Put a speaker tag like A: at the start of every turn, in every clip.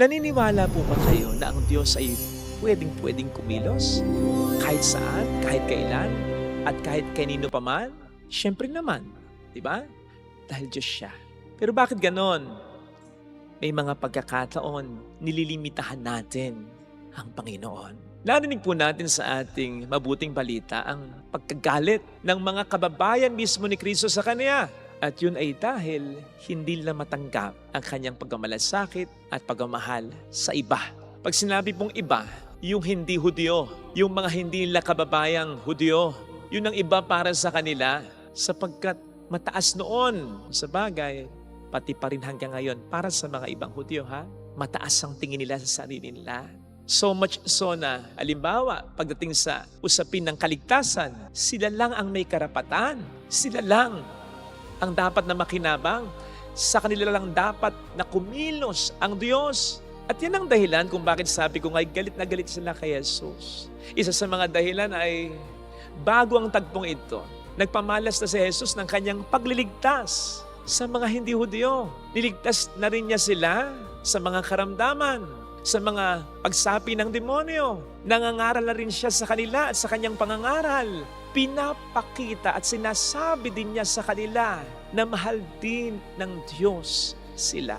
A: Naniniwala po ba kayo na ang Diyos ay pwedeng-pwedeng kumilos? Kahit saan, kahit kailan, at kahit kanino pa man? Siyempre naman, di ba? Dahil Diyos siya. Pero bakit ganon? May mga pagkakataon, nililimitahan natin ang Panginoon. Narinig po natin sa ating mabuting balita ang pagkagalit ng mga kababayan mismo ni Kristo sa Kanya. At yun ay dahil hindi nila matanggap ang kanyang pagmamalasakit at pagmamahal sa iba. Pag sinabi pong iba, yung hindi Hudyo, yung mga hindi nila kababayang Hudyo, yun ang iba para sa kanila sapagkat mataas noon sa bagay, pati pa rin hanggang ngayon para sa mga ibang Hudyo, mataas ang tingin nila sa sarili nila. So much so na, halimbawa, pagdating sa usapin ng kaligtasan, sila lang ang may karapatan. Sila lang ang dapat na makinabang. Sa kanila lang dapat na kumilos ang Diyos. At yan ang dahilan kung bakit sabi ko nga'y galit na galit sila kay Jesus. Isa sa mga dahilan ay bago ang tagpong ito, nagpamalas na si Jesus ng kanyang pagliligtas sa mga hindi Hudyo. Niligtas na rin niya sila sa mga karamdaman, sa mga pagsapi ng demonyo. Nangangaral na rin siya sa kanila at sa kanyang pangangaral. Pinapakita at sinasabi din niya sa kanila na mahal din ng Diyos sila,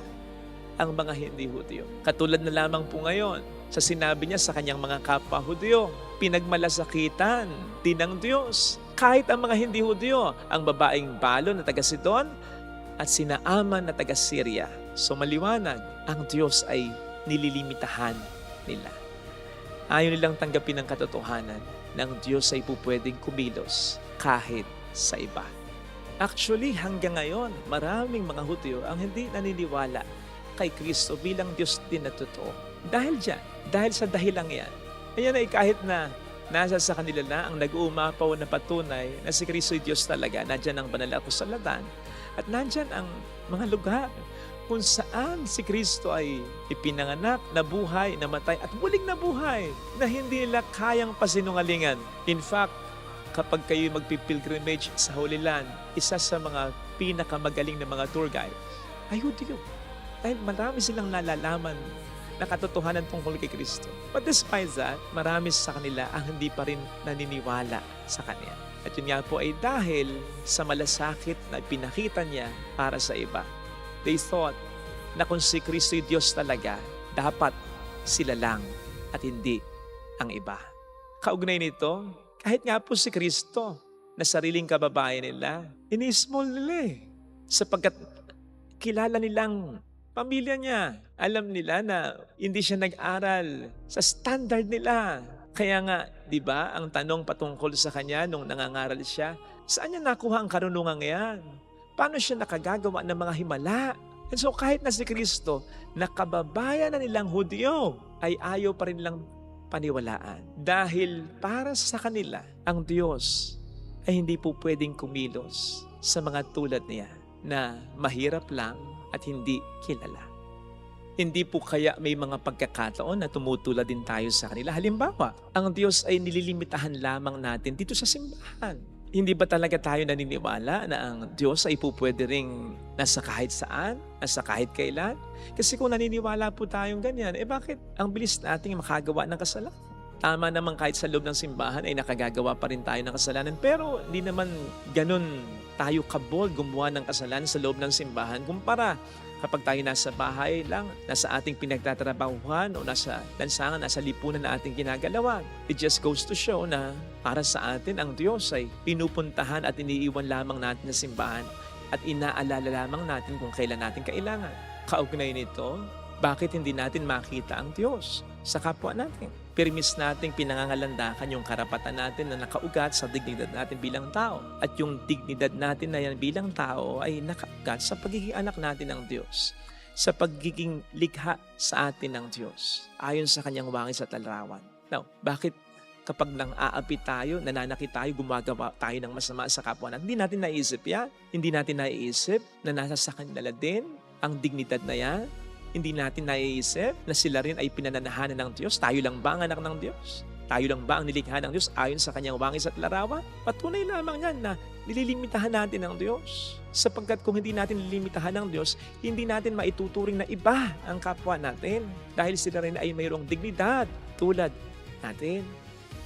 A: ang mga hindi Hudyo. Katulad na lamang po ngayon sa sinabi niya sa kanyang mga kapwa Hudyo, pinagmalasakitan din ng Diyos kahit ang mga hindi Hudyo, ang babaeng balo na taga Sidon at sina Aman na taga Syria. So maliwanag, ang Diyos ay nililimitahan nila. Ayaw nilang tanggapin ang katotohanan ng Diyos ay pupwedeng kumilos kahit sa iba. Actually, hanggang ngayon, maraming mga Hudyo ang hindi naniniwala kay Kristo bilang Diyos din na totoo. Dahil dyan, dahil sa dahilang yan, ayan ay kahit na nasa sa kanila na ang nag-uumapaw na patunay na si Kristo ay Diyos talaga, nandyan ang banal na kasalatan at nandyan ang mga lugar kung saan si Kristo ay ipinanganak, nabuhay, namatay at muling nabuhay na hindi nila kayang pasinungalingan. In fact, kapag kayo magpipilgrimage sa Holy Land, isa sa mga pinakamagaling na mga tour guide ay Hudyo. Dahil marami silang nalalaman na katotohanan tungkol kay Kristo. But despite that, marami sa kanila ang hindi pa rin naniniwala sa Kanya. At yun nga po ay dahil sa malasakit na pinakita niya para sa iba. They thought na kung si Kristo ay Diyos talaga, dapat sila lang at hindi ang iba. Kaugnay nito, kahit nga po si Kristo na sariling kababayan nila, ini-small nila sapagkat kilala nilang pamilya niya. Alam nila na hindi siya nag-aral sa standard nila. Kaya nga, di ba, ang tanong patungkol sa kanya nung nangangaral siya, saan niya nakuha ang karunungan yan? Paano siya nakagagawa ng mga himala? And so kahit na si Kristo, nakababayan na nilang Hudyo, ay ayaw pa rin lang paniwalaan. Dahil para sa kanila, ang Diyos ay hindi po pwedeng kumilos sa mga tulad niya na mahirap lang at hindi kilala. Hindi po kaya may mga pagkakataon na tumutulad din tayo sa kanila. Halimbawa, ang Diyos ay nililimitahan lamang natin dito sa simbahan. Hindi ba talaga tayo naniniwala na ang Diyos ay pupwede ring nasa kahit saan, nasa kahit kailan? Kasi kung naniniwala po tayong ganyan, bakit ang bilis nating makagawa ng kasalanan? Tama naman kahit sa loob ng simbahan ay nakagagawa pa rin tayo ng kasalanan, pero hindi naman ganun tayo kabold gumawa ng kasalanan sa loob ng simbahan kumpara kapag tayo nasa bahay lang, nasa ating pinagtatrabahuhan o nasa lansangan, nasa lipunan na ating ginagalawan. It just goes to show na para sa atin, ang Diyos ay pinupuntahan at iniiwan lamang natin sa simbahan at inaalala lamang natin kung kailan natin kailangan. Kaugnay nito, bakit hindi natin makita ang Diyos sa kapwa natin? Permis nating pinangangalandakan yung karapatan natin na nakaugat sa dignidad natin bilang tao. At yung dignidad natin na yan bilang tao ay nakaugat sa pagiging anak natin ng Diyos. Sa pagiging likha sa atin ng Diyos. Ayon sa kanyang wangis at larawan. Now, bakit kapag nang aapi tayo, nananakit tayo, gumagawa tayo ng masama sa kapwa natin? Hindi natin naisip yan. Hindi natin naiisip na nasa sa kanila din ang dignidad na yan. Hindi natin naiisip na sila rin ay pinananahanan ng Diyos. Tayo lang ba ang anak ng Diyos? Tayo lang ba ang nilikha ng Diyos ayon sa kanyang wangis at larawan? Patunay lamang yan na nililimitahan natin ang Diyos. Sapagkat kung hindi natin nililimitahan ang Diyos, hindi natin maituturing na iba ang kapwa natin dahil sila rin ay mayroong dignidad tulad natin.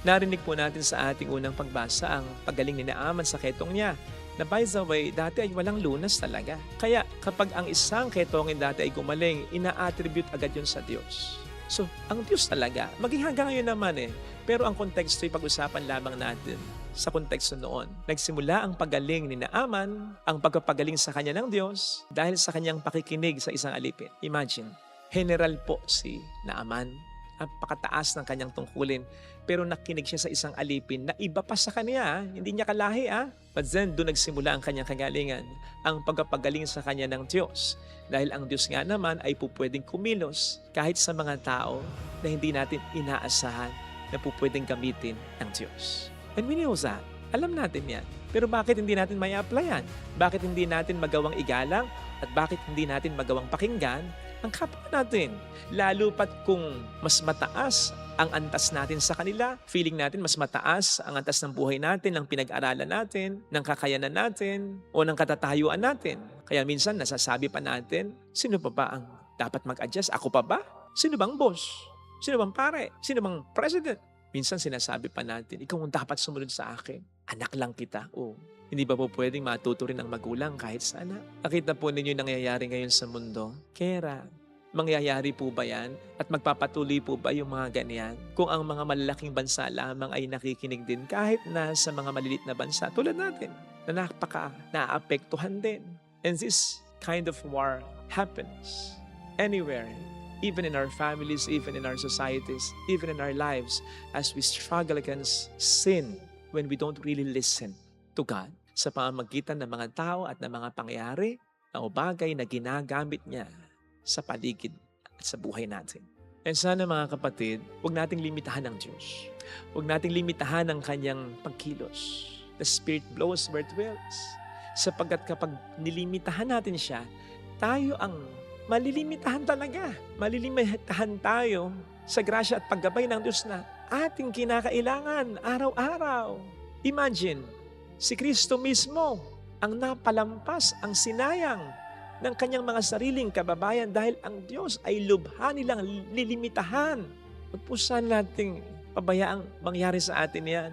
A: Narinig po natin sa ating unang pagbasa ang paggaling ni Naaman sa ketong niya na by the way, dati ay walang lunas talaga. Kaya kapag ang isang ketongin dati ay gumaling, ina-attribute agad yun sa Diyos. So, ang Diyos talaga, maging hanggang ngayon naman pero ang konteksto ay pag-usapan lamang natin sa konteksto noon. Nagsimula ang paggaling ni Naaman, ang pagpapagaling sa kanya ng Diyos dahil sa kanyang pakikinig sa isang alipin. Imagine, general po si Naaman, napakataas ng kanyang tungkulin, pero nakinig siya sa isang alipin na iba pa sa kanya, hindi niya kalahi. But then, doon nagsimula ang kanyang kagalingan, ang pagpapagaling sa kanya ng Diyos. Dahil ang Diyos nga naman ay pupwedeng kumilos kahit sa mga tao na hindi natin inaasahan na pupwedeng gamitin ng Diyos. And we know that. Alam natin yan. Pero bakit hindi natin may applyan? Bakit hindi natin magawang igalang? At bakit hindi natin magawang pakinggan ang kapwa natin? Lalo pat kung mas mataas ang antas natin sa kanila, feeling natin mas mataas ang antas ng buhay natin, ng pinag-aralan natin, ng kakayanan natin, o ng katatayuan natin. Kaya minsan nasasabi pa natin, sino pa ba ang dapat mag-adjust? Ako pa ba? Sino bang boss? Sino bang pare? Sino bang president? Minsan sinasabi pa natin, ikaw ang dapat sumunod sa akin. Anak lang kita. Hindi ba po pwedeng matuto rin ang magulang kahit sa anak? Nakita po ninyo yung nangyayari ngayon sa mundo? Kera, mangyayari po ba yan? At magpapatuloy po ba yung mga ganyan? Kung ang mga malalaking bansa lamang ay nakikinig din kahit na sa mga malilit na bansa tulad natin na naapektuhan din. And this kind of war happens anywhere, even in our families, even in our societies, even in our lives as we struggle against sin when we don't really listen to God sa pamamagitan ng mga tao at ng mga pangyayari o bagay na ginagamit niya sa paligid at sa buhay natin. And sana mga kapatid, huwag nating limitahan ang Diyos. Huwag nating limitahan ang kanyang pagkilos. The Spirit blows where it wills. Sapagkat kapag nilimitahan natin siya, tayo ang malilimitahan talaga. Malilimitahan tayo sa grasya at paggabay ng Diyos na ating kinakailangan araw-araw. Imagine, si Kristo mismo ang napalampas, ang sinayang ng kanyang mga sariling kababayan dahil ang Diyos ay lubha nilang lilimitahan. Huwag po sana nating pabayaang mangyari sa atin yan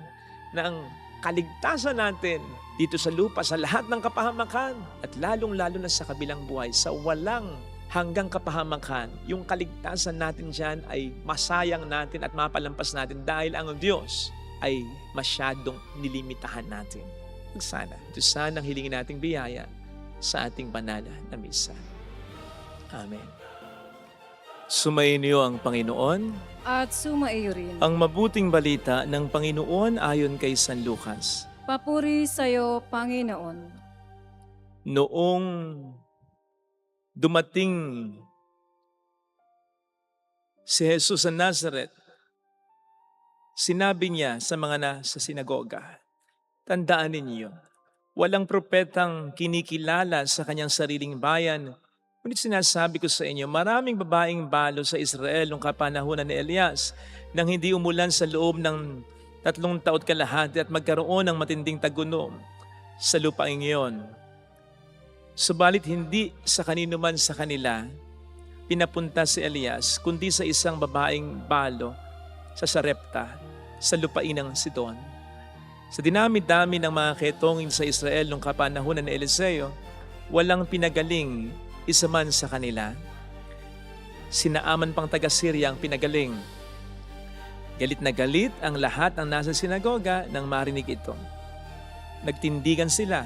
A: na ang kaligtasan natin dito sa lupa, sa lahat ng kapahamakan at lalong-lalo na sa kabilang buhay, sa walang hanggang kapahamakan, yung kaligtasan natin dyan ay masayang natin at mapalampas natin dahil ang Diyos ay masyadong nilimitahan natin. Sana, ito sana ang hilingin nating biyaya sa ating banal na misa. Amen. Sumainyo ang Panginoon
B: At sumaiyo rin.
A: ang mabuting balita ng Panginoon ayon kay San Lucas.
B: Papuri sa iyo, Panginoon.
A: Noong dumating si Jesus sa Nazareth, sinabi niya sa mga nasa sinagoga, tandaan ninyo, walang propetang kinikilala sa kanyang sariling bayan. Ngunit sinasabi ko sa inyo, maraming babaeng balo sa Israel noong kapanahunan ni Elias nang hindi umulan sa loob ng 3 taon kalahati at magkaroon ng matinding tagunom sa lupaing iyon. Subalit hindi sa kanino man sa kanila pinapunta si Elias, kundi sa isang babaeng balo sa Sarepta, sa lupain ng Sidon. Sa dinami-dami ng mga ketongin sa Israel nung kapanahunan ni Eliseo, walang pinagaling isa man sa kanila. Si Naaman pang taga-Syria ang pinagaling. Galit na galit ang lahat ng nasa sinagoga nang marinig ito. Nagtindigan sila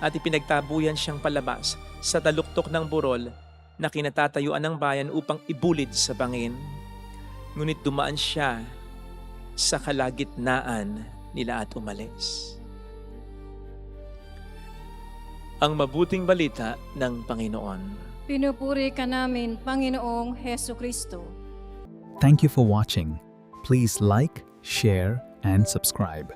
A: at ipinagtabuyan siyang palabas sa taluktok ng burol na kinatatayuan ng bayan upang ibulid sa bangin. Ngunit dumaan siya sa kalagitnaan nila at umalis. Ang mabuting balita ng Panginoon.
B: Pinupuri ka namin, Panginoong Heso Kristo.
C: Thank you for watching. Please like, share, and subscribe.